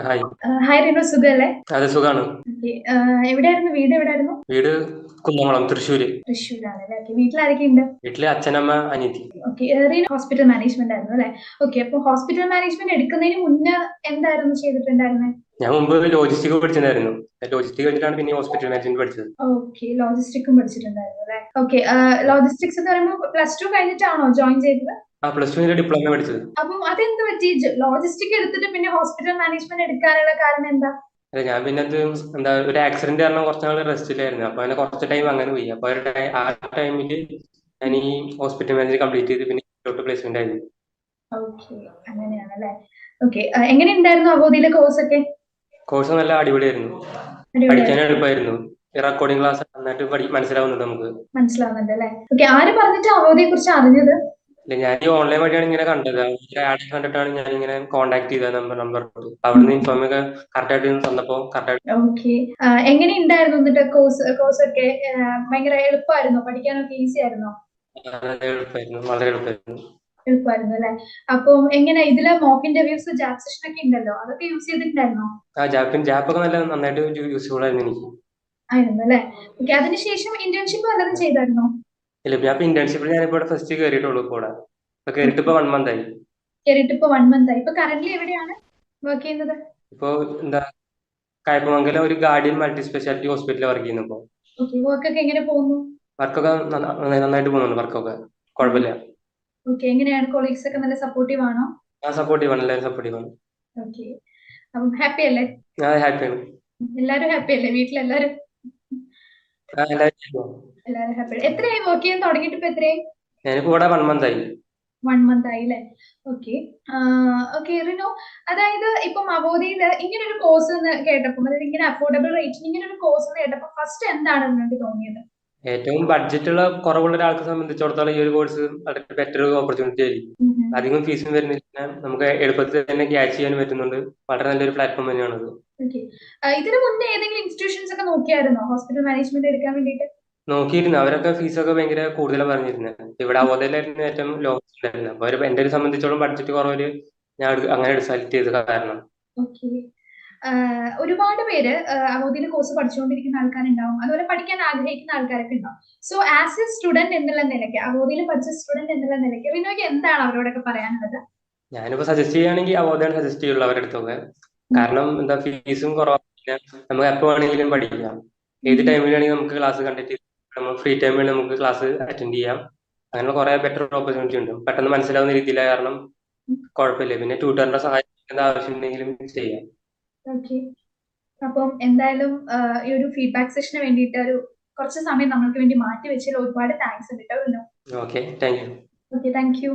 Hi. Hi Rinu, സുഖല്ലേ? അതെ, സുഖാണ്. ഓക്കെ. എവിടെയായിരുന്നു വീട്? എവിടെയായിരുന്നു? വീട് കുന്നംകുളം, തൃശ്ശൂര്. തൃശ്ശൂരാണല്ലേ. ഓക്കെ. വീട്ടിൽ ഉണ്ട്? വീട്ടില് അച്ഛനമ്മ, അനിയത്തി. ഓക്കെ. റീന ഹോസ്പിറ്റൽ മാനേജ്മെന്റ് ആയിരുന്നു അല്ലേ? ഓക്കെ. അപ്പൊ ഹോസ്പിറ്റൽ മാനേജ്മെന്റ് എടുക്കുന്നതിന് മുന്നേ എന്തായിരുന്നു ചെയ്തിട്ടുണ്ടായിരുന്നത്? ഞാൻ മുമ്പ് ലോജിസ്റ്റിക് പഠിച്ചിട്ടുണ്ടായിരുന്നു. ലോജിസ്റ്റിക് കഴിഞ്ഞിട്ടാണ് പിന്നെ ഹോസ്പിറ്റൽ മാനേജ്മെന്റ് പഠിച്ചത്. ഓക്കെ. ലോജിസ്റ്റിക്സും പഠിച്ചിട്ടുണ്ടായിരുന്നു അല്ലേ? ഓക്കെ. ലോജിസ്റ്റിക്സ് എന്ന് പറയുമ്പോൾ പ്ലസ് ടു കഴിഞ്ഞിട്ടാണോ ജോയിൻ ചെയ്തത്? പ്ലസ് ടു കഴിഞ്ഞ ഡിപ്ലോമ പഠിച്ചത്. അപ്പം അതെന്ത് പറ്റി? ലോജിസ്റ്റിക് എടുത്തിട്ട് പിന്നെ ഹോസ്പിറ്റൽ മാനേജ്മെന്റ് എടുക്കാനുള്ള കാരണം എന്താ? അതെ, ഞാൻ പിന്നെ ഒരു ആക്സിഡന്റ് കാരണം കുറച്ച് നാൾ റെസ്റ്റിലായിരുന്നു. അപ്പൊ അങ്ങനെ കുറച്ച് ടൈം അങ്ങനെ പോയി. അപ്പൊ ആ ടൈമില് ഞാൻ ഈ ഹോസ്പിറ്റൽ മാനേജ് കംപ്ലീറ്റ് ചെയ്ത് പിന്നെ പ്ലേസ്മെന്റ് ആയിരുന്നു. ഓക്കെ, അങ്ങനെയാണല്ലേ. ഓക്കെ. എങ്ങനെ ഉണ്ടായിരുന്നു അവധിയിലെ കോഴ്സ് ഒക്കെ? കോഴ്സ് നല്ല അടിപൊളിയായിരുന്നു. പഠിക്കാൻ എളുപ്പമായിരുന്നു. റെക്കോർഡിംഗ് ക്ലാസ് നന്നായിട്ട് മനസ്സിലാവുന്നുണ്ട് നമുക്ക്. മനസ്സിലാവുന്നുണ്ട് അല്ലേ? ഓക്കെ. ആര് പറഞ്ഞിട്ട് അവധിയെ കുറിച്ച് അറിഞ്ഞത്? ഇല്ല, ഞാൻ ഈ ഓൺലൈൻ വഴിയാണ് ഇങ്ങനെ കണ്ടത്. ആഡ് കണ്ടിട്ടാണ് ഞാൻ ഇങ്ങനെ കോൺടാക്ട് ചെയ്തത് നമ്പർ. അവിടുന്ന് ഇൻഫോം ഒക്കെ കറക്റ്റ് ആയിട്ട് തന്നപ്പോ കറക്റ്റ്. ഓക്കെ. എങ്ങനെ ഉണ്ടായിരുന്നു എന്നിട്ട് കോഴ്സ് ഒക്കെ? ഭയങ്കര എളുപ്പമായിരുന്നോ? പഠിക്കാനൊക്കെ ഈസി ആയിരുന്നോ? എളുപ്പമായിരുന്നു, വളരെ എളുപ്പമായിരുന്നു. എളുപ്പമായിരുന്നു അല്ലെ? അപ്പം എങ്ങനെ ഇതിലെ മോക്ക് ഇന്റർവ്യൂസ്, ജാബ് സെഷൻ ഒക്കെ ഉണ്ടല്ലോ, അതൊക്കെ യൂസ് ചെയ്തിട്ടുണ്ടായിരുന്നോ? ജാപ്പൊക്കെ നന്നായിട്ട് യൂസ്ഫുൾ ആയിരുന്നു എനിക്ക്. ആയിരുന്നു അല്ലെ? ഓക്കെ. അതിനുശേഷം ഇന്റേൺഷിപ്പ് വല്ലതും ചെയ്തായിരുന്നോ? ഇല്ല, ഞാൻ ഇന്റേൺഷിപ്പിൽ ഞാനിപ്പോ ഫസ്റ്റ് കയറിയിട്ടുള്ളൂ. കേറിയിട്ട് ഇപ്പൊ 1 month ആയി. കേറിയിട്ട് ഇപ്പൊ 1 month ആയി. ഇപ്പൊ കറന്റ് എവിടെയാണ് വർക്ക് ചെയ്യുന്നത്? ഇപ്പൊ കായപ്പമംഗലം ഒരു ഗാർഡിയൻ മൾട്ടി സ്പെഷ്യാലിറ്റി ഹോസ്പിറ്റലിൽ വർക്ക് ചെയ്യുന്നു ഇപ്പൊ. ഓക്കെ. വർക്ക് ഒക്കെ എങ്ങനെ പോകുന്നു? വർക്കൊക്കെ നന്നായിട്ട് പോകുന്നുണ്ട്. വർക്കൊക്കെ കുഴപ്പമില്ല. ഓക്കെ. എങ്ങനെയാണ്? കൊളീഗ്സ് ഒക്കെ നല്ല സപ്പോർട്ടീവ് ആണോ? സപ്പോർട്ടീവ് ആണ്, എല്ലാവരും സപ്പോർട്ടീവ് ആണ്. ഓക്കെ. അപ്പം ഹാപ്പി അല്ലേ? ഹാപ്പിയാണ്. എല്ലാരും ഹാപ്പി അല്ലേ വീട്ടിലെല്ലാരും? എല്ലാരും ഹാപ്പി. എത്രയായി വർക്ക് ചെയ്യാൻ തുടങ്ങിയിട്ട്? ഇപ്പൊ എത്രയായി? ഞാനിപ്പോ ഇവിടെ 1 month ആയി. 1 month ആയി അല്ലേ? ഓക്കെ. ഓക്കെ റിനു, അതായത് ഇപ്പം അവോധയില് ഇങ്ങനൊരു കോഴ്സ് എന്ന് കേട്ടപ്പോൾ, അതായത് ഇങ്ങനെ അഫോർഡബിൾ റേറ്റിന് ഇങ്ങനൊരു കോഴ്സ് എന്ന് കേട്ടപ്പോൾ ഫസ്റ്റ് എന്താണ് നിങ്ങൾക്ക് തോന്നിയത്? ഏറ്റവും ബഡ്ജറ്റുള്ള കുറവുള്ള ഒരാൾക്ക് സംബന്ധിച്ചിടത്തോളം ഈ ഒരു കോഴ്സ് വളരെ ബെറ്റർ ഓപ്പർച്യൂണിറ്റി ആയിരിക്കും. അധികം ഫീസും വരുന്നില്ല, നമുക്ക് എളുപ്പത്തിൽ തന്നെ ക്യാച്ച് ചെയ്യാൻ പറ്റുന്നുണ്ട്. വളരെ നല്ലൊരു പ്ലാറ്റ്ഫോം തന്നെയാണത്. ഇതിനു മുന്നേ ഏതെങ്കിലും ഇൻസ്റ്റിറ്റ്യൂഷൻസ് ഒക്കെ നോക്കിയായിരുന്നോ ഹോസ്പിറ്റൽ മാനേജ്മെന്റ് എടുക്കാൻ വേണ്ടിയിട്ട്? നോക്കിയിരുന്നു. അവരൊക്കെ ഫീസൊക്കെ ഭയങ്കര കൂടുതലാണ് പറഞ്ഞിരുന്നത്. ഇവിടെ അവോധയിലായിരുന്നു ഏറ്റവും ലോ ഉണ്ടായിരുന്നത്. അപ്പൊ എന്റെ ഒരു സംബന്ധിച്ചോളം ബഡ്ജറ്റ് കുറവില് ഞാൻ അങ്ങനെ സെലക്ട് ചെയ്ത കാരണം. ഓക്കെ. ഒരുപാട് പേര് അവോധയിൽ കോഴ്സ് പഠിച്ചുകൊണ്ടിരിക്കുന്ന ആൾക്കാരുണ്ടാവും, അതുപോലെ പഠിക്കാൻ ആഗ്രഹിക്കുന്ന ആൾക്കാരൊക്കെ ഉണ്ടാവും. സോ ആസ് എ സ്റ്റുഡന്റ് എന്നുള്ള നിലയ്ക്ക്, അവോധയിൽ പഠിച്ച സ്റ്റുഡന്റ് എന്നുള്ള നിലയ്ക്ക് റിനോയ്ക്ക് എന്താണ് അവരോടൊക്കെ പറയാനുള്ളത്? ഞാനിപ്പോ സജസ്റ്റ് ചെയ്യുകയാണെങ്കിൽ അവോധയാണ് സജസ്റ്റ് ചെയ്യുള്ളൂ അവരുടെ അടുത്തൊക്കെ. കാരണം ഫീസും കുറവാണ്. നമുക്ക് എപ്പോ വേണമെങ്കിലും പഠിക്കാം. ഏത് ടൈമിലാണെങ്കിൽ നമുക്ക് ക്ലാസ് കണ്ടക്ട് ചെയ്യാം. നമ്മൾ ഫ്രീ ടൈമിൽ നമുക്ക് ക്ലാസ് അറ്റൻഡ് ചെയ്യാം. അങ്ങനെ കുറെ ബെറ്റർ ഓപ്പർച്യൂണിറ്റി ഉണ്ട്. പെട്ടെന്ന് മനസ്സിലാവുന്ന രീതിയിലാണ്. കാരണം കുഴപ്പമില്ല. പിന്നെ ട്യൂട്ടറിന്റെ സഹായം ആവശ്യമുണ്ടെങ്കിലും ചെയ്യാം. ഓക്കെ. അപ്പം എന്തായാലും ഈ ഒരു ഫീഡ്ബാക്ക് സെഷന് വേണ്ടിയിട്ട് കുറച്ച് സമയം നമ്മൾക്ക് വേണ്ടി മാറ്റി വെച്ചതിൽ ഒരുപാട് താങ്ക്സ് ഉണ്ട് കേട്ടോ. Okay, thank you. Okay, thank you.